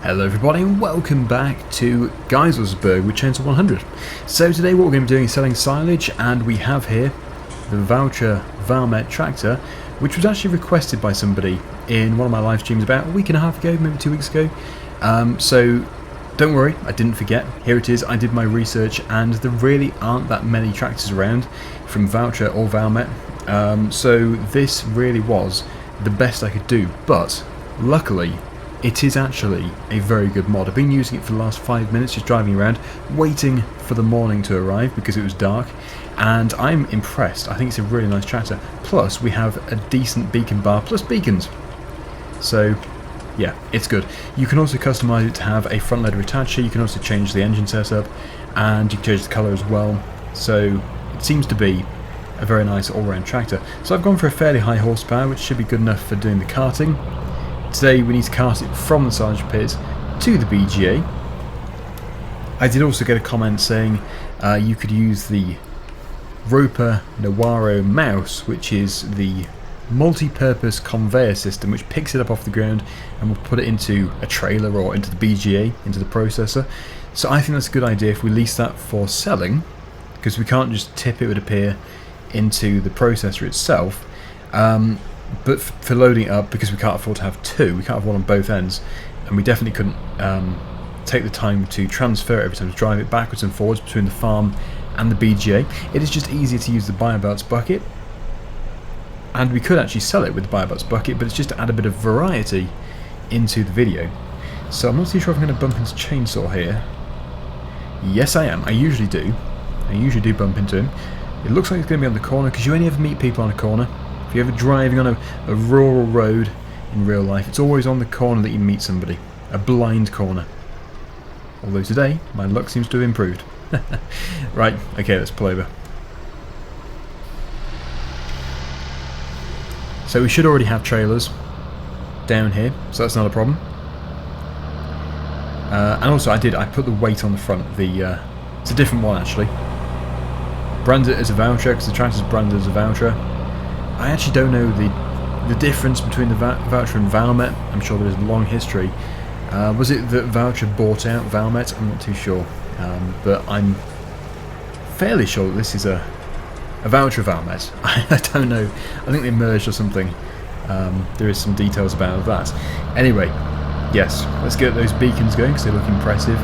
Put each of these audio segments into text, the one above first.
Hello everybody and welcome back to Geiselsberg with Chainsaw 100. So today what we're going to be doing is selling silage, and we have here the VALTRA Valmet tractor, which was actually requested by somebody in one of my live streams about a week and a half ago, maybe 2 weeks ago. So don't worry, I didn't forget. Here it is. I did my research and there really aren't that many tractors around from VALTRA or Valmet. So this really was the best I could do, but luckily it is actually a very good mod. I've been using it for the last 5 minutes, just driving around, waiting for the morning to arrive because it was dark, and I'm impressed. I think it's a really nice tractor. Plus, we have a decent beacon bar, plus beacons. So, yeah, it's good. You can also customise it to have a front loader Hitachi. You can also change the engine setup, and you can change the colour as well. So, it seems to be a very nice all-round tractor. So I've gone for a fairly high horsepower, which should be good enough for doing the carting. Today we need to cart it from the silage pit to the BGA. I did also get a comment saying you could use the Ropa Manure mouse, which is the multi-purpose conveyor system which picks it up off the ground and will put it into a trailer or into the BGA, into the processor. So I think that's a good idea if we lease that for selling, because we can't just tip, it would appear, into the processor itself. But for loading it up, because we can't afford to have two, we can't have one on both ends, and we definitely couldn't take the time to transfer it every time, to drive it backwards and forwards between the farm and the BGA. It is just easier to use the buyabouts bucket, and we could actually sell it with the buyabouts bucket, but it's just to add a bit of variety into the video. So I'm not too sure if I'm going to bump into Chainsaw here. Yes I am, I usually do. I usually do bump into him. It looks like it's going to be on the corner, because you only ever meet people on a corner. If you're ever driving on a rural road in real life, it's always on the corner that you meet somebody. A blind corner. Although today, my luck seems to have improved. Right, okay, let's pull over. So we should already have trailers down here, so that's not a problem. And also I put the weight on the front. It's a different one actually. Branded as a VALTRA, because the tractor's branded as a VALTRA. I actually don't know the difference between the VALTRA and Valmet. I'm sure there is a long history. Was it that VALTRA bought out Valmet? I'm not too sure. But I'm fairly sure that this is a VALTRA Valmet. I don't know. I think they merged or something. There is some details about that. Anyway, yes, let's get those beacons going because they look impressive.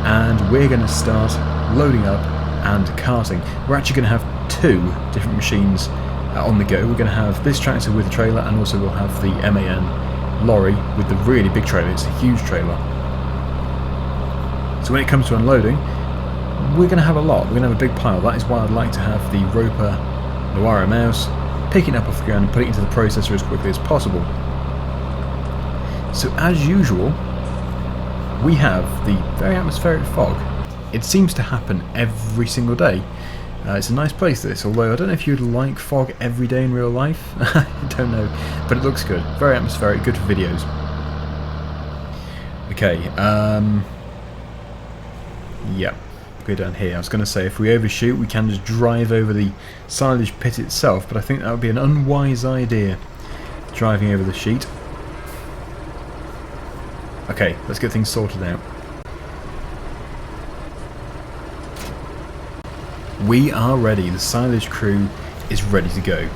And we're going to start loading up and carting. We're actually going to have two different machines on the go. We're going to have this tractor with a trailer, and also we'll have the MAN lorry with the really big trailer. It's a huge trailer. So when it comes to unloading, we're going to have a lot. We're going to have a big pile. That is why I'd like to have the Ropa Manure mouse picking it up off the ground and putting it into the processor as quickly as possible. So as usual, we have the very atmospheric fog. It seems to happen every single day. It's a nice place, this, although I don't know if you'd like fog every day in real life. I don't know, but it looks good. Very atmospheric, good for videos. Okay, yep, go down here. I was going to say, if we overshoot, we can just drive over the silage pit itself, but I think that would be an unwise idea, driving over the sheet. Okay, let's get things sorted out. We are ready, the silage crew is ready to go.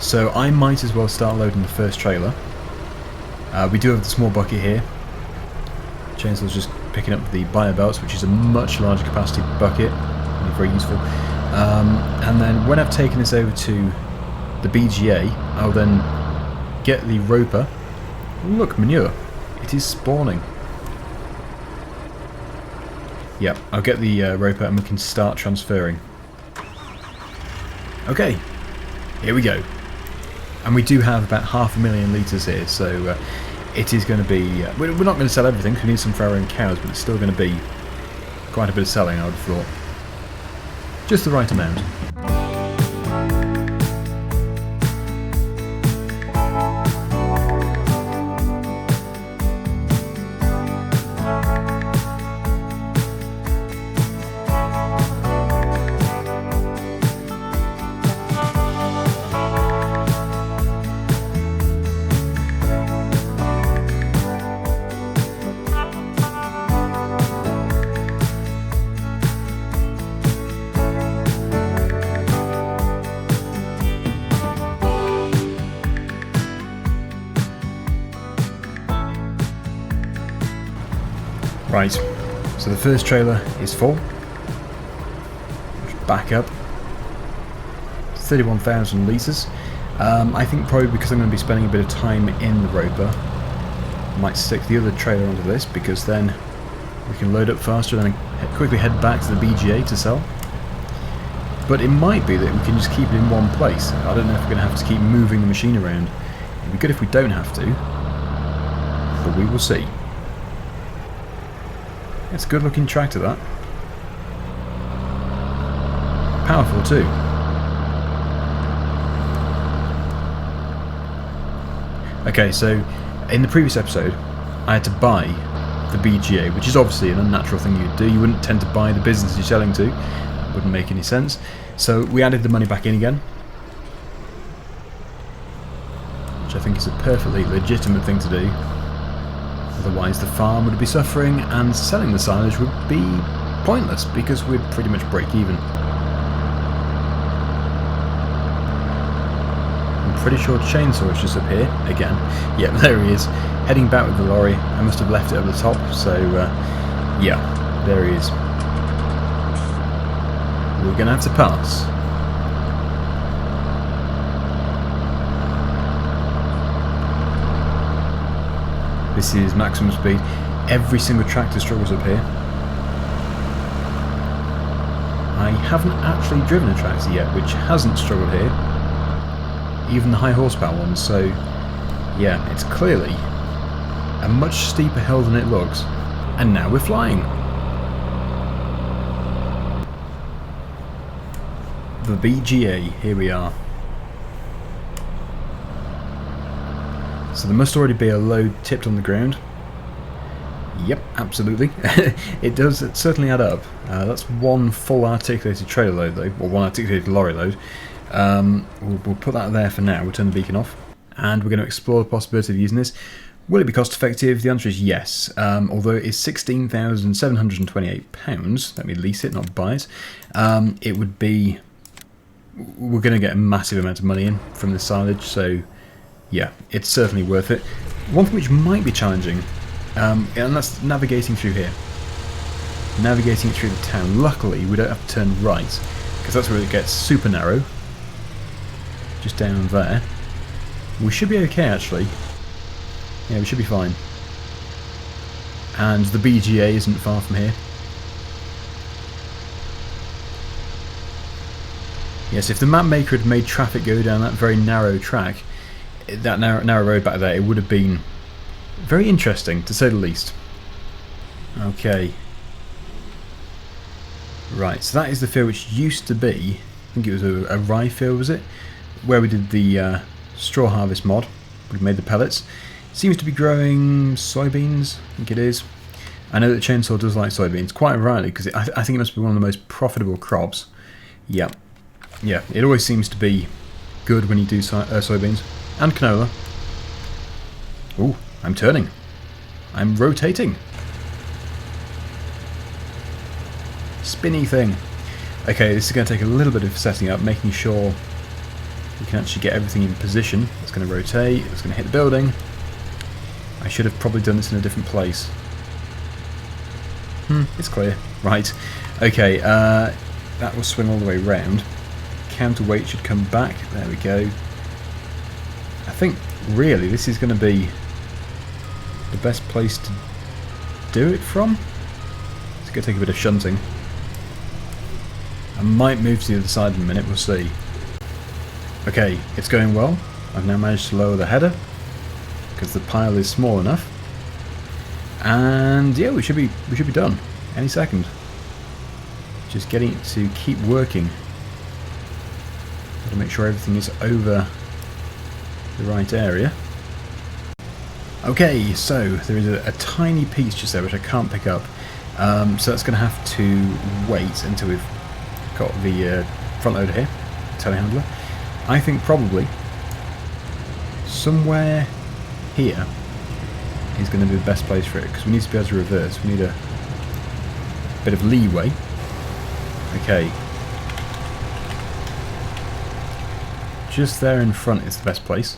So I might as well start loading the first trailer. We do have the small bucket here. Chainsaw's just picking up the buyabouts, which is a much larger capacity bucket, very useful. And then when I've taken this over to the BGA, I'll then get the Ropa. Look, manure, it is spawning. Yep, I'll get the Ropa and we can start transferring. Okay, here we go. And we do have about 500,000 litres here, so it is going to be... we're not going to sell everything because we need some for our own cows, but it's still going to be quite a bit of selling, I would have thought. Just the right amount. Right, so the first trailer is full. Back up. 31,000 litres. I think probably because I'm going to be spending a bit of time in the Ropa, I might stick the other trailer onto this because then we can load up faster and then quickly head back to the BGA to sell. But it might be that we can just keep it in one place. I don't know if we're going to have to keep moving the machine around. It'd be good if we don't have to, but we will see. It's a good looking tractor, that. Powerful too. Okay, so in the previous episode I had to buy the BGA, which is obviously an unnatural thing you'd do. You wouldn't tend to buy the business you're selling to. It wouldn't make any sense. So we added the money back in again, which I think is a perfectly legitimate thing to do. Otherwise the farm would be suffering and selling the silage would be pointless because we'd pretty much break even. I'm pretty sure Chainsaw is just up here again. Yep, there he is, heading back with the lorry. I must have left it at the top, so yeah, there he is. We're going to have to pass. This is maximum speed. Every single tractor struggles up here. I haven't actually driven a tractor yet which hasn't struggled here. Even the high horsepower ones, so yeah, it's clearly a much steeper hill than it looks. And now we're flying. The BGA, here we are. So there must already be a load tipped on the ground. Yep, absolutely. It does certainly add up. That's one full articulated trailer load though, or one articulated lorry load. We'll put that there for now. We'll turn the beacon off. And we're going to explore the possibility of using this. Will it be cost effective? The answer is yes. Although it is £16,728. Let me lease it, not buy it. It would be... We're going to get a massive amount of money in from the silage, so yeah, it's certainly worth it. One thing which might be challenging, and that's navigating through here. Navigating through the town. Luckily, we don't have to turn right, because that's where it gets super narrow. Just down there. We should be okay, actually. Yeah, we should be fine. And the BGA isn't far from here. Yes, if the map maker had made traffic go down that very narrow track, that narrow road back there, it would have been very interesting, to say the least. Okay. Right, so that is the field which used to be, I think it was a rye field, was it? Where we did the straw harvest mod. We made the pellets. It seems to be growing soybeans, I think it is. I know that Chainsaw does like soybeans, quite rightly, because I think it must be one of the most profitable crops. Yeah. Yeah, it always seems to be good when you do soybeans. And canola. Ooh, I'm turning. I'm rotating. Spinny thing. Okay, this is going to take a little bit of setting up, making sure we can actually get everything in position. It's going to rotate, it's going to hit the building. I should have probably done this in a different place. It's clear. Right. Okay, that will swing all the way round. Counterweight should come back. There we go. I think really this is going to be the best place to do it from. It's going to take a bit of shunting. I might move to the other side in a minute, we'll see. Okay, it's going well. I've now managed to lower the header because the pile is small enough. And yeah, we should be done any second. Just getting it to keep working. Got to make sure everything is over the right area. Okay, so there is a tiny piece just there which I can't pick up. So that's going to have to wait until we've got the front loader here, telehandler. I think probably somewhere here is going to be the best place for it, because we need to be able to reverse. We need a bit of leeway. Okay. Just there in front is the best place.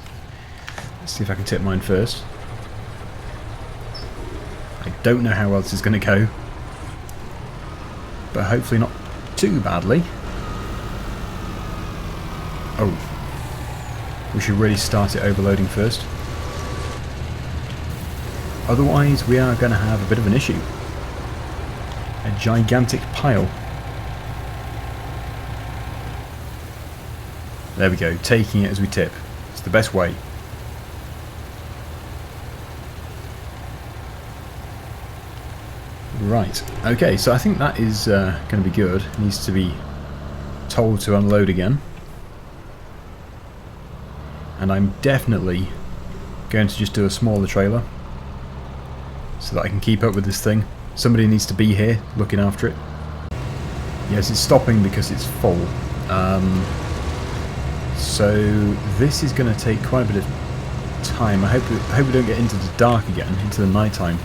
Let's see if I can tip mine first. I don't know how well this is going to go, but hopefully not too badly. Oh, we should really start it overloading first. Otherwise we are going to have a bit of an issue. A gigantic pile. There we go, taking it as we tip. It's the best way. Right, okay, so I think that is going to be good. It needs to be told to unload again. And I'm definitely going to just do a smaller trailer so that I can keep up with this thing. Somebody needs to be here looking after it. Yes, it's stopping because it's full. So this is going to take quite a bit of time. I hope we don't get into the dark again, into the night time,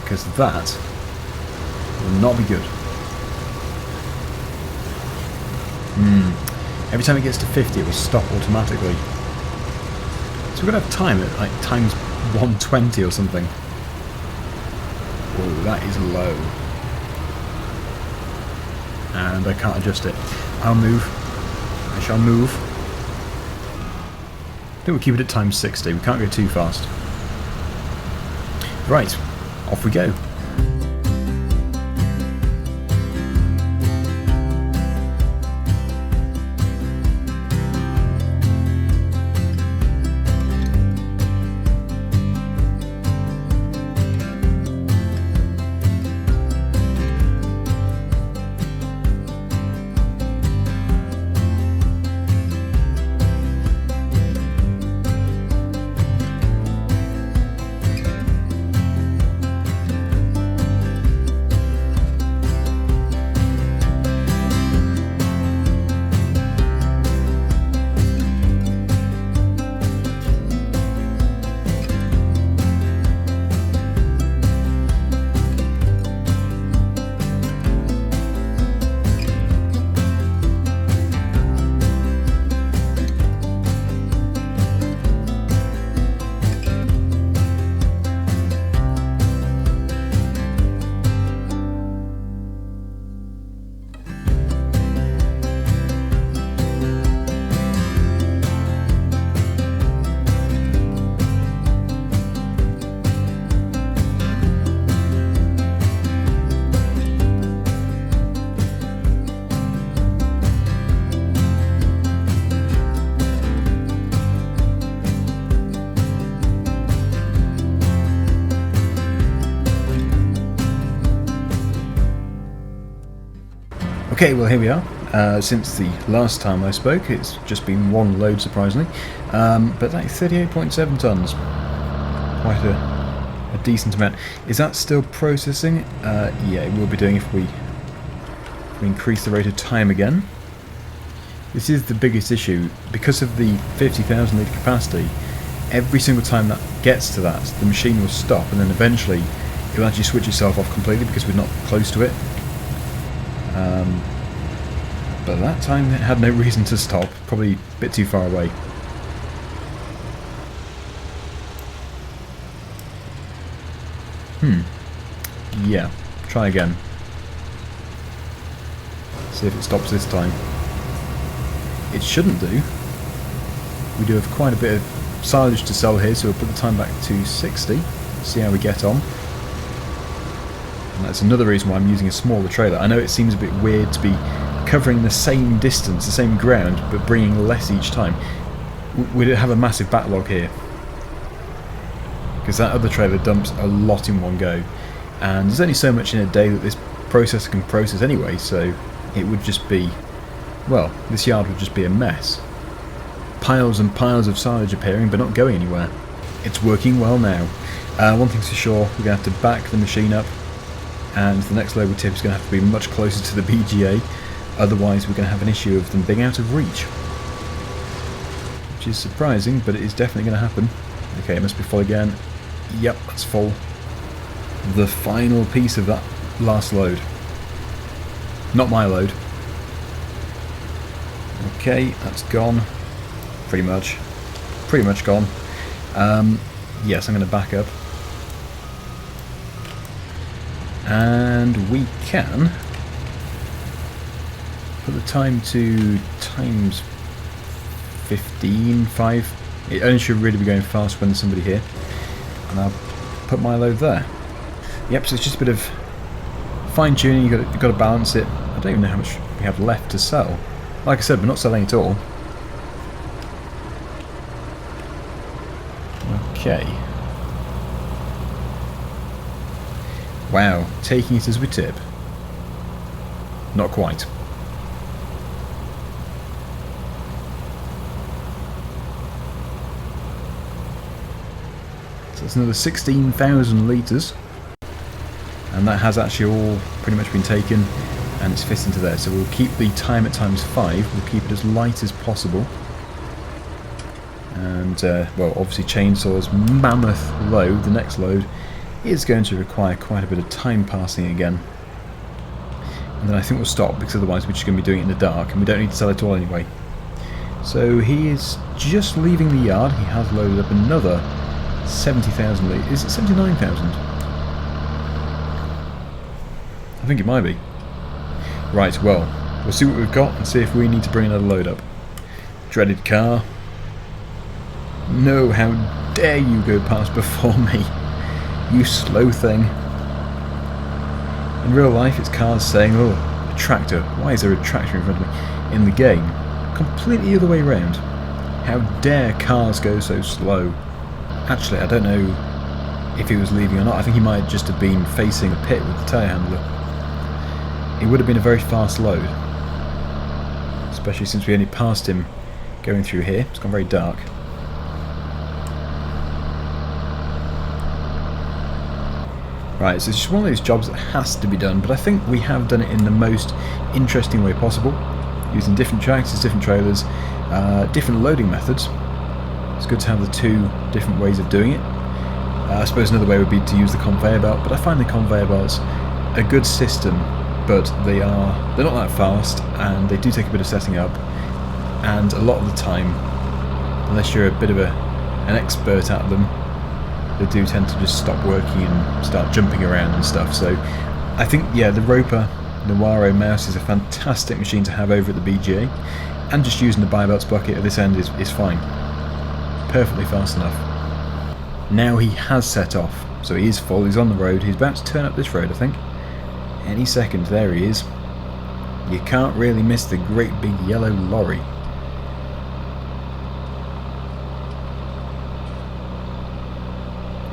because that will not be good. Every time it gets to 50 it will stop automatically. So we're going to have time at like times 120 or something. Whoa, that is low. And I can't adjust it. I'll move. I shall move. I think we'll keep it at times 60. We can't go too fast. Right, off we go. Okay, well here we are. Since the last time I spoke, it's just been one load, surprisingly, but like 38.7 tons, quite a decent amount. Is that still processing? Yeah, it will be doing if we increase the rate of time again. This is the biggest issue because of the 50,000 litre capacity. Every single time that gets to that, the machine will stop, and then eventually it will actually switch itself off completely because we're not close to it. But that time it had no reason to stop, probably a bit too far away. Yeah, try again. See if it stops this time. It shouldn't do. We do have quite a bit of silage to sell here, so we'll put the time back to 60, see how we get on. And that's another reason why I'm using a smaller trailer. I know it seems a bit weird to be covering the same distance, the same ground, but bringing less each time. We'd have a massive backlog here, because that other trailer dumps a lot in one go, and there's only so much in a day that this processor can process anyway, so it would just be, well, this yard would just be a mess. Piles and piles of silage appearing, but not going anywhere. It's working well now. One thing's for sure, we're going to have to back the machine up, and the next load we tip is going to have to be much closer to the BGA, otherwise we're going to have an issue of them being out of reach. Which is surprising, but it is definitely going to happen. Okay, it must be full again. Yep, that's full. The final piece of that last load. Not my load. Okay, that's gone. Pretty much gone. Yes, I'm going to back up. And we can put the time to times 15, 5. It only should really be going fast when there's somebody here. And I'll put my load there. Yep, so it's just a bit of fine tuning. You've got to balance it. I don't even know how much we have left to sell. Like I said, we're not selling at all. Okay. Wow, taking it as we tip. Not quite. So that's another 16,000 litres. And that has actually all pretty much been taken and it's fit into there. So we'll keep the time at times 5. We'll keep it as light as possible. And, well, obviously Chainsaw's mammoth load, the next load, is going to require quite a bit of time passing again. And then I think we'll stop, because otherwise we're just going to be doing it in the dark, and we don't need to sell it all anyway. So he is just leaving the yard. He has loaded up another 70,000 litres. Is it 79,000? I think it might be. Right, well, we'll see what we've got and see if we need to bring another load up. Dreaded car. No, how dare you go past before me, you slow thing. In real life it's cars saying, oh, a tractor, why is there a tractor in front of me? In the game, completely the other way around. How dare cars go so slow? Actually, I don't know if he was leaving or not. I think he might just have been facing a pit with the telehandler. It would have been a very fast load, especially since we only passed him going through here. It's gone very dark. Right, so it's just one of those jobs that has to be done, but I think we have done it in the most interesting way possible, using different tractors, different trailers, different loading methods. It's good to have the two different ways of doing it. I suppose another way would be to use the conveyor belt, but I find the conveyor belts a good system, but they're not that fast, and they do take a bit of setting up, and a lot of the time, unless you're a bit of an expert at them, they do tend to just stop working and start jumping around and stuff. So I think, yeah, the Ropa Noiro mouse is a fantastic machine to have over at the BGA, and just using the bi-belts bucket at this end is fine. Perfectly fast enough. Now he has set off, so he is full, he's on the road, he's about to turn up this road I think. Any second, there he is. You can't really miss the great big yellow lorry.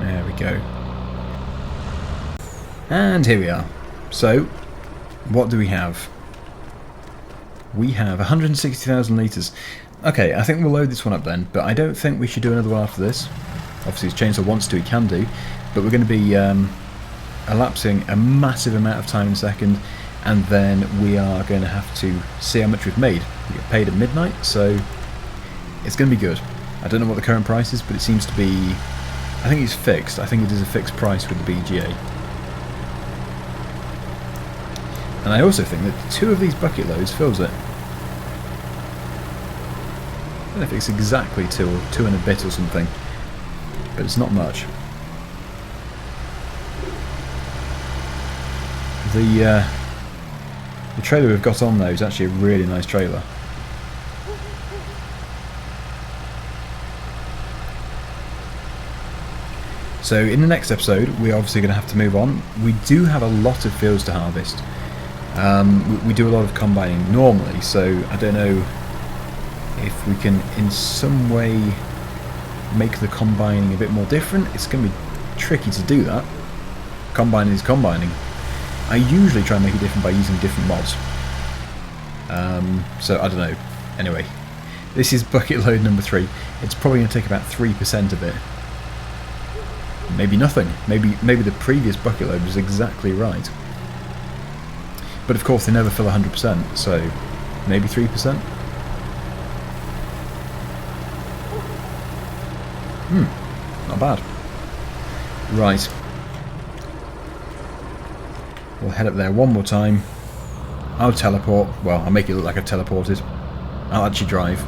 There we go. And here we are. So, what do we have? We have 160,000 litres. Okay, I think we'll load this one up then, but I don't think we should do another one after this. Obviously, his chainsaw wants to, he can do, but we're going to be elapsing a massive amount of time in a second, and then we are going to have to see how much we've made. We get paid at midnight, so it's going to be good. I don't know what the current price is, but it seems to be... I think it's fixed. I think it is a fixed price with the BGA. And I also think that 2 of these bucket loads fills it. I don't know if it's exactly 2 or 2 and a bit or something, but it's not much. The trailer we've got on though is actually a really nice trailer. So in the next episode we're obviously going to have to move on. We do have a lot of fields to harvest. We do a lot of combining normally, so I don't know if we can in some way make the combining a bit more different. It's going to be tricky to do that. Combining is combining. I usually try and make it different by using different mods. So I don't know. Anyway, this is bucket load number 3. It's probably going to take about 3% of it. Maybe nothing. Maybe the previous bucket load was exactly right. But of course they never fill 100%, so maybe 3%? Not bad. Right. We'll head up there one more time. I'll teleport. Well, I'll make it look like I've teleported. I'll actually drive.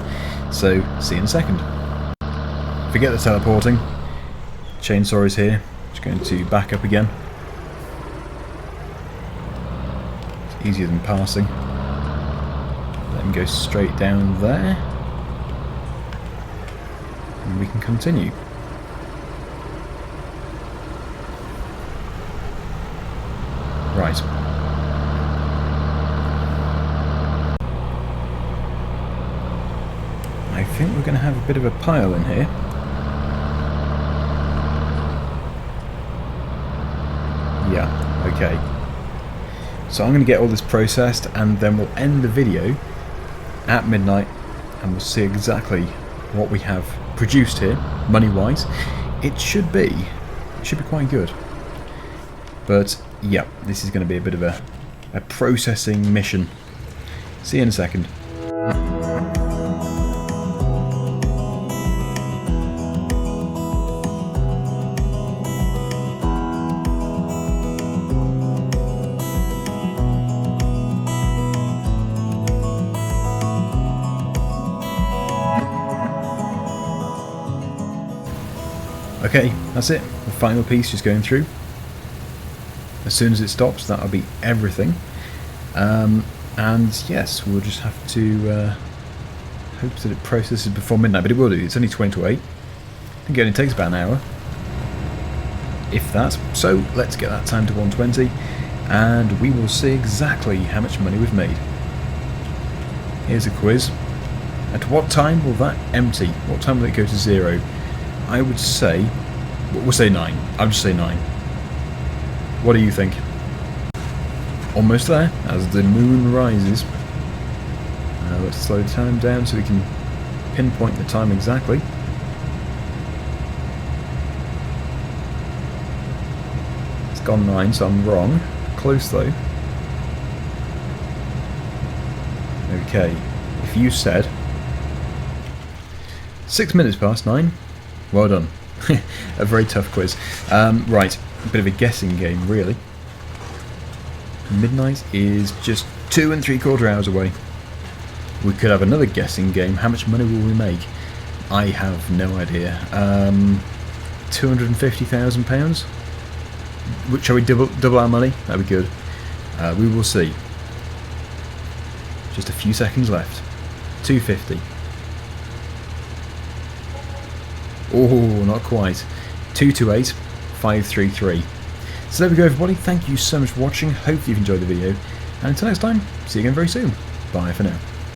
So, see you in a second. Forget the teleporting. Chainsaw is here. Just going to back up again. Easier than passing. Let him go straight down there. And we can continue. Right. I think we're going to have a bit of a pile in here. Yeah, okay. So I'm going to get all this processed and then we'll end the video at midnight and we'll see exactly what we have produced here, money-wise. It should be quite good. But yeah, this is going to be a bit of a processing mission. See you in a second. Okay, that's it. The final piece just going through. As soon as it stops, that'll be everything. And yes, we'll just have to hope that it processes before midnight, but it will do. It's only 20 to 8. I think it only takes about an hour, if that. So let's get that time to 120, and we will see exactly how much money we've made. Here's a quiz. At what time will that empty? What time will it go to 0? I would say, we'll say 9. I'll just say 9. What do you think? Almost there, as the moon rises. Let's slow the time down so we can pinpoint the time exactly. It's gone 9, so I'm wrong. Close though. Okay, if you said 6 minutes past 9, well done. A very tough quiz. Right, a bit of a guessing game, really. Midnight is just 2 3/4 hours away. We could have another guessing game. How much money will we make? I have no idea. £250,000? Shall we double our money? That'd be good. We will see. Just a few seconds left. 250. Oh, not quite. 228, 533. So there we go, everybody. Thank you so much for watching. Hopefully you've enjoyed the video. And until next time, see you again very soon. Bye for now.